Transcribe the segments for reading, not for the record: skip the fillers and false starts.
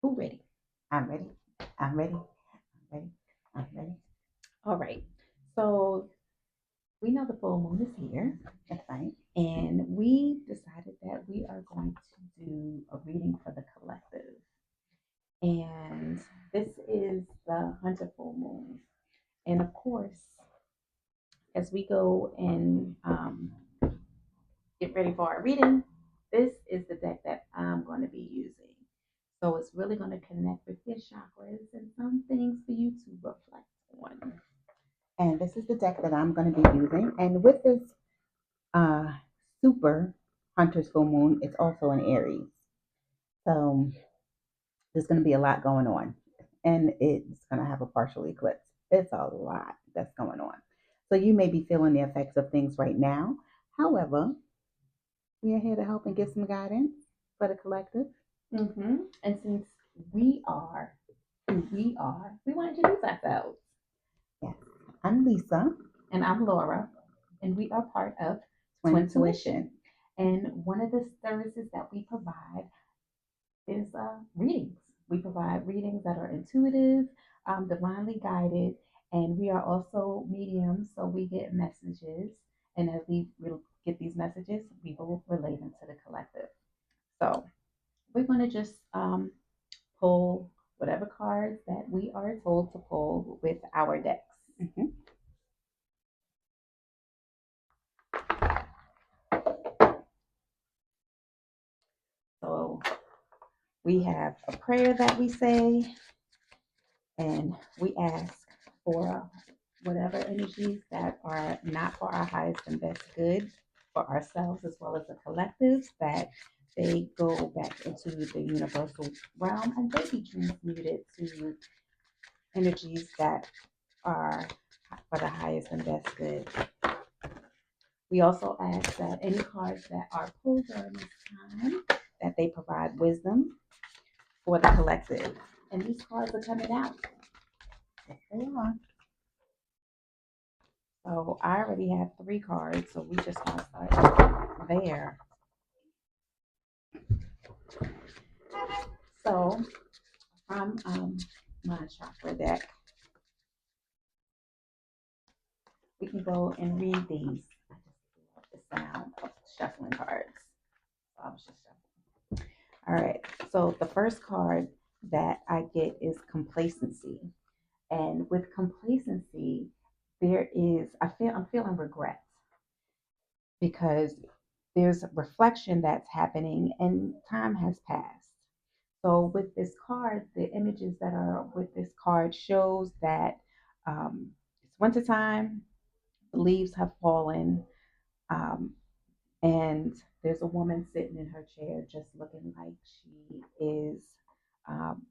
Who ready? I'm ready. I'm ready. I'm ready. I'm ready. All right. So we know the full moon is here, That's right. and we decided that we are going to do a reading for the collective. And this is the Hunter full moon. And of course, as we go and get ready for our reading, this is the deck that I'm going to be using. So it's really going to connect with your chakras and some things for you to reflect on. And this is the deck that I'm going to be using. And with this uh, super Hunter's full moon, it's also an Aries. So there's going to be a lot going on. And it's going to have a partial eclipse. It's a lot that's going on. So you may be feeling the effects of things right now. However, we are here to help and give some guidance for the collective. And since we are who we want to introduce ourselves. Yes. I'm Lisa. And I'm Laura, and we are part of Twin Twin Tuition. Tuition. And one of the services that we provide is readings. We provide readings that are intuitive, divinely guided, and we are also mediums, so we get messages. And as we get these messages, we will relay them to the collective. So we're going to just pull whatever cards that we are told to pull with our decks. Mm-hmm. So we have a prayer that we say, and we ask for whatever energies that are not for our highest and best good for ourselves as well as the collective, that they go back into the universal realm and they be transmuted to energies that are for the highest and best good. We also ask that any cards that are pulled during this time, that they provide wisdom for the collective. And these cards are coming out. Yes, they are. So I already have three cards, so we just want to start there. So from my chakra deck, we can go and read these. I just love the sound of shuffling cards. So I was just shuffling. All right. So the first card that I get is complacency. And with complacency, I'm feeling regret because there's reflection that's happening and time has passed. So with this card, the images that are with this card shows that it's wintertime, the leaves have fallen, um, and there's a woman sitting in her chair just looking like um,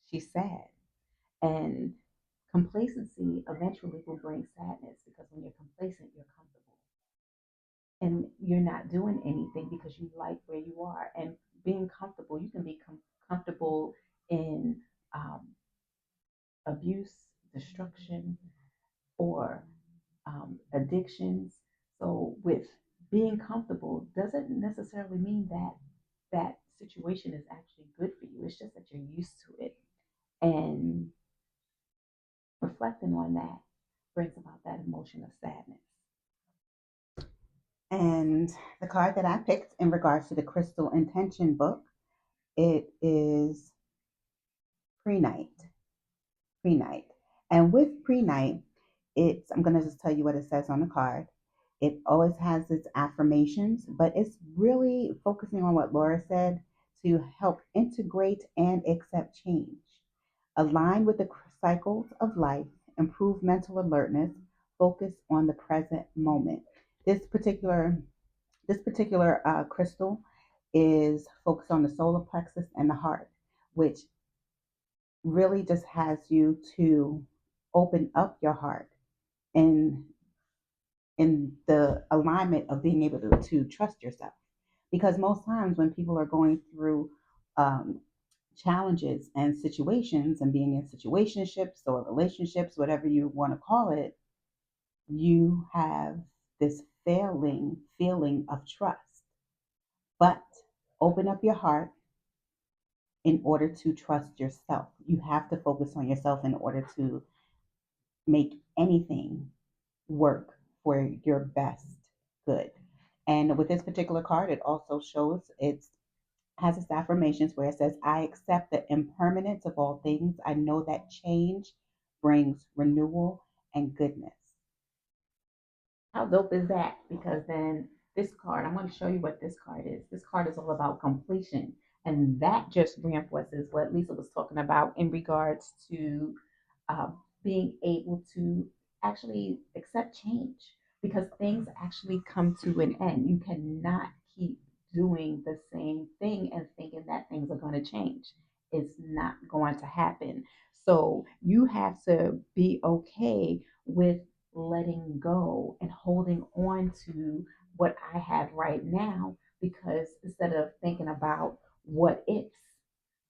she's sad. And complacency eventually will bring sadness because when you're complacent, you're comfortable and you're not doing anything because you like where you are. And being comfortable, you can be comfortable in um, abuse, destruction, or addictions. So, with being comfortable doesn't necessarily mean that that situation is actually good for you. It's just that you're used to it. And reflecting on that brings about that emotion of sadness. And the card that I picked in regards to the Crystal Intention book, it is pre-night. Pre-night. And with pre-night, I'm going to just tell you what it says on the card. It always has its affirmations, but it's really focusing on what Laura said to help integrate and accept change, align with the cycles of life, improve mental alertness, focus on the present moment. This particular this particular crystal is focused on the solar plexus and the heart, which really just has you to open up your heart and in the alignment of being able to trust yourself. Because most times when people are going through um, challenges and situations and being in situationships or relationships, whatever you want to call it, you have this failing feeling of trust. But open up your heart, in order to trust yourself. You have to focus on yourself in order to make anything work for your best good. And with this particular card, it also shows it has its affirmations where it says, I accept the impermanence of all things. I know that change brings renewal and goodness. How dope is that? Because then this card, I'm going to show you what this card is. This card is all about completion. And that just reinforces what Lisa was talking about in regards to uh, being able to actually accept change because things actually come to an end. You cannot keep doing the same thing and thinking that things are going to change. It's not going to happen. So you have to be okay with letting go and holding on to what I have right now because instead of thinking about what ifs,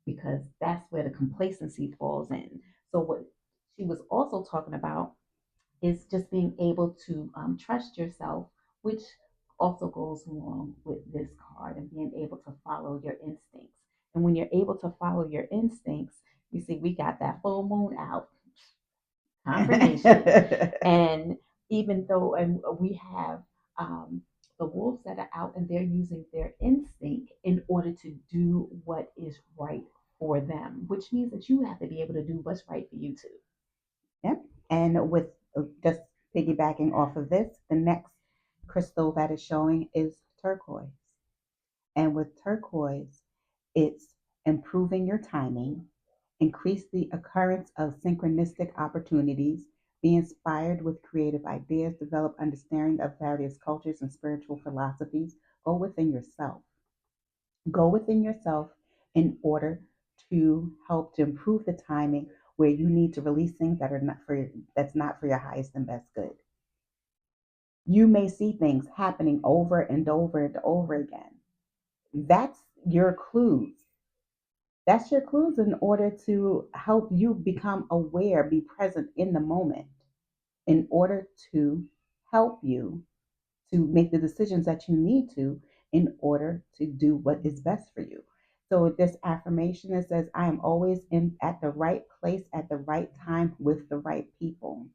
because that's where the complacency falls in. So, what she was also talking about is just being able to trust yourself, which also goes along with this card and being able to follow your instincts. And when you're able to follow your instincts, you see, we got that full moon out confirmation. And even though and we have the wolves that are out and they're using their instinct in order to do what is right for them, which means that you have to be able to do what's right for you too. Yep. And with just piggybacking off of this, the next crystal that is showing is turquoise. And with turquoise, it's improving your timing, increase the occurrence of synchronistic opportunities, be inspired with creative ideas, develop understanding of various cultures and spiritual philosophies. Go within yourself. Go within yourself in order to help to improve the timing where you need to release things that are not for your, that's not for your highest and best good. You may see things happening over and over and over again. That's your clues. That's your clues in order to help you become aware, be present in the moment, in order to help you to make the decisions that you need to in order to do what is best for you. So this affirmation that says, I am always in at the right place at the right time with the right people.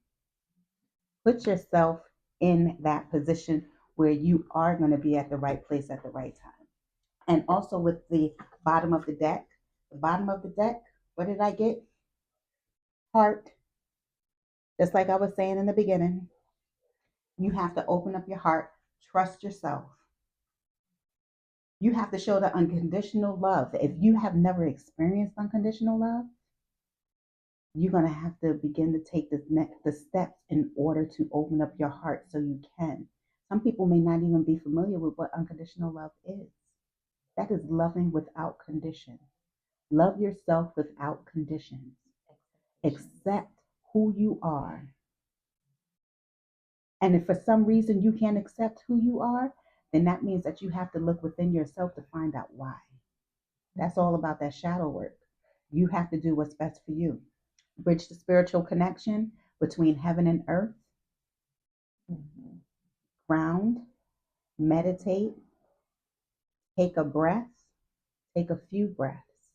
Put yourself in that position where you are going to be at the right place at the right time. And also with the bottom of the bottom of the deck, what did I get? Heart. Just like I was saying in the beginning, you have to open up your heart, trust yourself. You have to show the unconditional love. If you have never experienced unconditional love, you're going to have to begin to take the steps in order to open up your heart so you can. Some people may not even be familiar with what unconditional love is. That is loving without condition. Love yourself without conditions. Accept who you are. And if for some reason you can't accept who you are, then that means that you have to look within yourself to find out why. That's all about that shadow work. You have to do what's best for you. Bridge the spiritual connection between heaven and earth, Mhm. ground, meditate, take a breath, take a few breaths.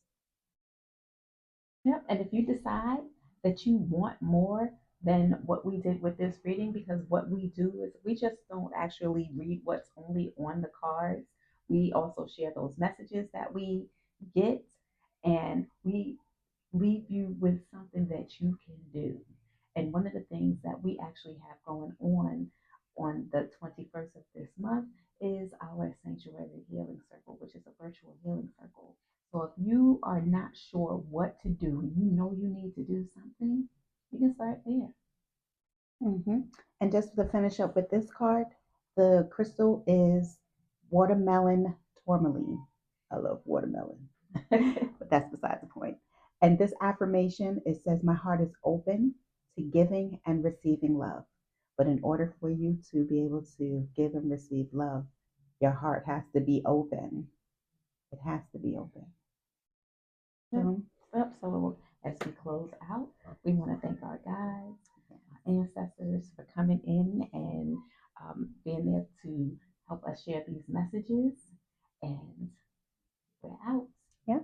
Yep. And if you decide that you want more than what we did with this reading, because what we do is we just don't actually read what's only on the cards. We also share those messages that we get, and we leave you with something that you can do. And one of the things that we actually have going on the 21st of this month is our Sanctuary Healing Circle, which is a virtual healing circle. So if you are not sure what to do, you know you need to do something, you can start there. Mm-hmm. And just to finish up with this card, the crystal is watermelon tourmaline. I love watermelon, but that's beside the point. And this affirmation, it says, my heart is open to giving and receiving love. But in order for you to be able to give and receive love, your heart has to be open. It has to be open. Yep. So, Yep. So as we close out, we want to thank our guides, ancestors for coming in and being there to help us share these messages. And we're out. yeah.